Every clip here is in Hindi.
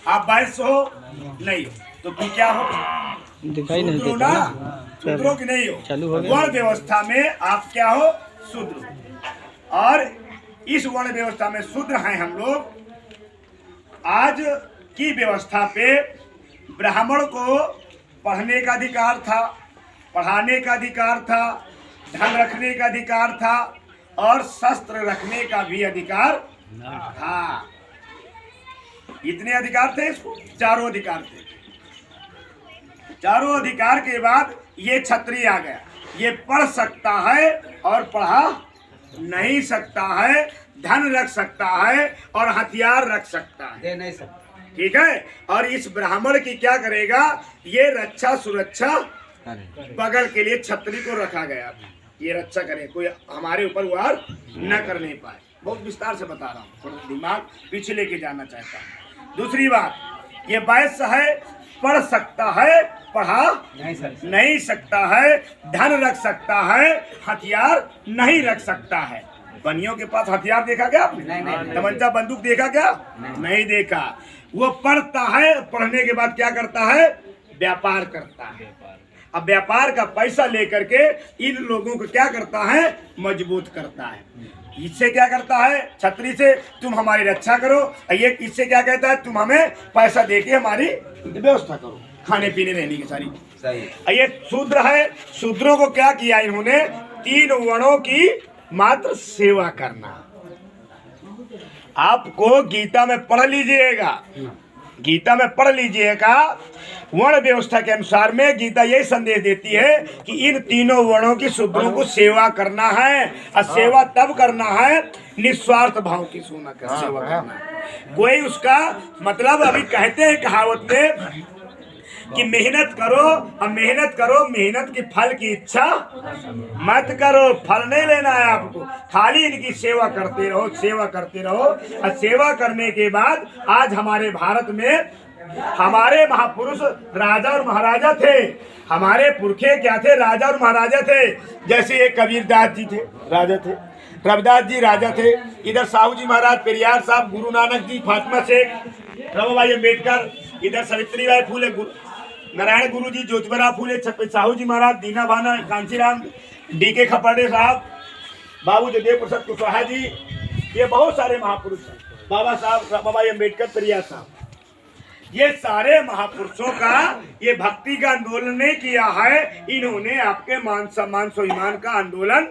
आप वैश्य हो नहीं हो तो फिर क्या हो? दिखाई नहीं शूद्रो देता ना, ना। शूद्रो की नहीं हो। चालू हो गया। वर्ण व्यवस्था में आप क्या हो? शूद्र। और इस वर्ण व्यवस्था में शूद्र हैं हम लोग। आज की व्यवस्था पे ब्राह्मण को पढ़ने का अधिकार था, पढ़ाने का अधिकार था, धन रखने का अधिकार था और शस्त्र रखने का भी अधिकार था। इतने अधिकार थे इसको, चारों अधिकार थे। चारों अधिकार के बाद ये क्षत्रिय आ गया। ये पढ़ सकता है और पढ़ा नहीं सकता है, धन रख सकता है और हथियार रख सकता है, दे नहीं सकता। ठीक है। और इस ब्राह्मण की क्या करेगा? ये रक्षा सुरक्षा बगल के लिए क्षत्रिय को रखा गया था, ये रक्षा करे, कोई हमारे ऊपर वार न करने पाए। बहुत विस्तार से बता रहा हूँ, थोड़ा दिमाग पीछे लेके जाना चाहता हूँ। दूसरी बात, ये वैश्य है, पढ़ सकता है, पढ़ा नहीं सकता है, धन रख सकता है, हथियार नहीं रख सकता है। बनियों के पास हथियार देखा क्या आपने? तमंचा बंदूक देखा क्या? नहीं देखा। वो पढ़ता है, पढ़ने के बाद क्या करता है? व्यापार करता है। अब व्यापार का पैसा लेकर के इन लोगों को क्या करता है? मजबूत करता है। इससे क्या करता है? क्षत्रिय से तुम हमारी रक्षा करो, ये इससे क्या कहता है? तुम हमें पैसा देके हमारी व्यवस्था करो, खाने पीने रहने की सारी। सही। ये शूद्र है। शूद्रों को क्या किया इन्होंने? 3 वर्णों की मात्र सेवा करना। आपको गीता में पढ़ लीजिएगा, गीता में पढ़ लीजिएगा। वर्ण व्यवस्था के अनुसार में गीता यही संदेश देती है कि इन तीनों वर्णों की शूद्रों को सेवा करना है। और सेवा तब करना है निस्वार्थ भाव की सेवा करना है। कोई उसका मतलब, अभी कहते हैं कहावत में कि मेहनत करो और मेहनत करो, मेहनत की फल की इच्छा मत करो। फल नहीं लेना है आपको, खाली इनकी सेवा करते रहो, सेवा करते रहो। और सेवा करने के बाद आज हमारे भारत में हमारे महापुरुष राजा और महाराजा थे। हमारे पुरखे क्या थे? राजा और महाराजा थे। जैसे एक कबीरदास जी थे, राजा थे। रविदास जी राजा थे। इधर साहू जी महाराज, पेरियार साहब, गुरु नानक जी, फातिमा शेख, रमाबाई भाई अम्बेडकर, इधर Savitri by Phule, Narayan Guru ji, Jyotiba Phule, Sahu ji Maharaj, Dina Bhana, Kanshiram, DK. खपाड़े साहब, बाबू जगदेव प्रसाद कुशवाहा जी, ये बहुत सारे महापुरुष हैं। बाबा साहब, रमाबाई अम्बेडकर, पेरियार साहब, ये सारे महापुरुषों का ये भक्ति का आंदोलन नहीं किया है। इन्होंने आपके मान सम्मान स्वाभिमान का आंदोलन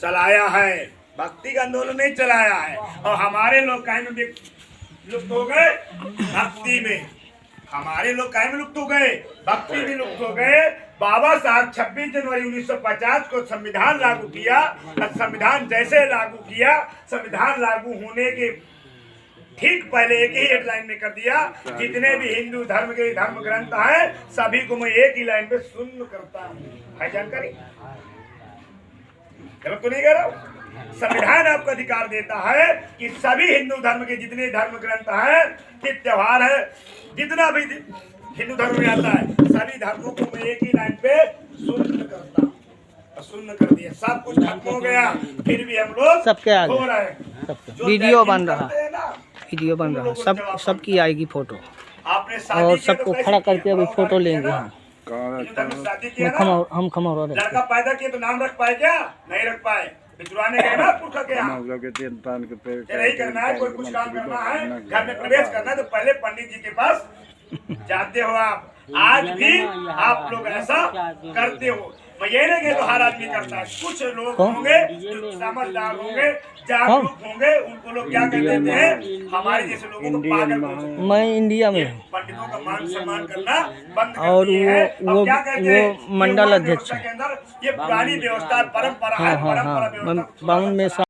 चलाया है, भक्ति का आंदोलन नहीं चलाया है। और हमारे लोग काहे में लुप्त हो गए? भक्ति में। हमारे लोग काहे में लुप्त हो गए? भक्ति में लुप्त हो गए। बाबा साहब 26 जनवरी 1950 को संविधान लागू किया। संविधान जैसे लागू किया, संविधान लागू होने के ठीक पहले एक ही हेडलाइन में कर दिया, जितने भी हिंदू धर्म के धर्म ग्रंथ हैं सभी को मैं एक ही लाइन पे सुन्न करता हूँ। है जानकारी? गलत तो नहीं कह रहा हूँ? संविधान आपको अधिकार देता है कि सभी हिंदू धर्म के जितने धर्म ग्रंथ हैं, तीज त्योहार है, जितना भी हिंदू धर्म में आता है, सभी धर्मों को मैं एक ही लाइन पे सुन्न करता हूँ। सुन्न कर दिया, सब कुछ खत्म हो गया। फिर भी हम लोग सबके आगे हो रहे हैं। वीडियो बन रहा, वीडियो बन रहा, सबकी आएगी फोटो और सबको खड़ा करके अभी फोटो लेंगे हम। हम खमौर लड़का पैदा किए तो नाम रख पाए क्या? नहीं रख पाए। पिछुआने गए ना पुरखा के यहाँ। नहीं करना है, कोई कुछ काम करना है, घर में प्रवेश करना है तो पहले पंडित जी के पास जाते हो आप। आज भी आप लोग ऐसा करते हो। मैं ये नहीं तो हर आदमी करता है। कुछ लोग होंगे जो समझदार होंगे, जागरूक होंगे, उनको लोग क्या कर देते हैं? हमारे जैसे लोगों को पागल बोलते हैं। मैं इंडिया में पंडितों का मान सम्मान करना बंद कर और दिए हैं। वो क्या कहते हैं? वो मंडल ये अध्यक्ष के अंदर ये पुरानी व्यवस्था, परंपरा है, परंपरा व्यवस्था बावन में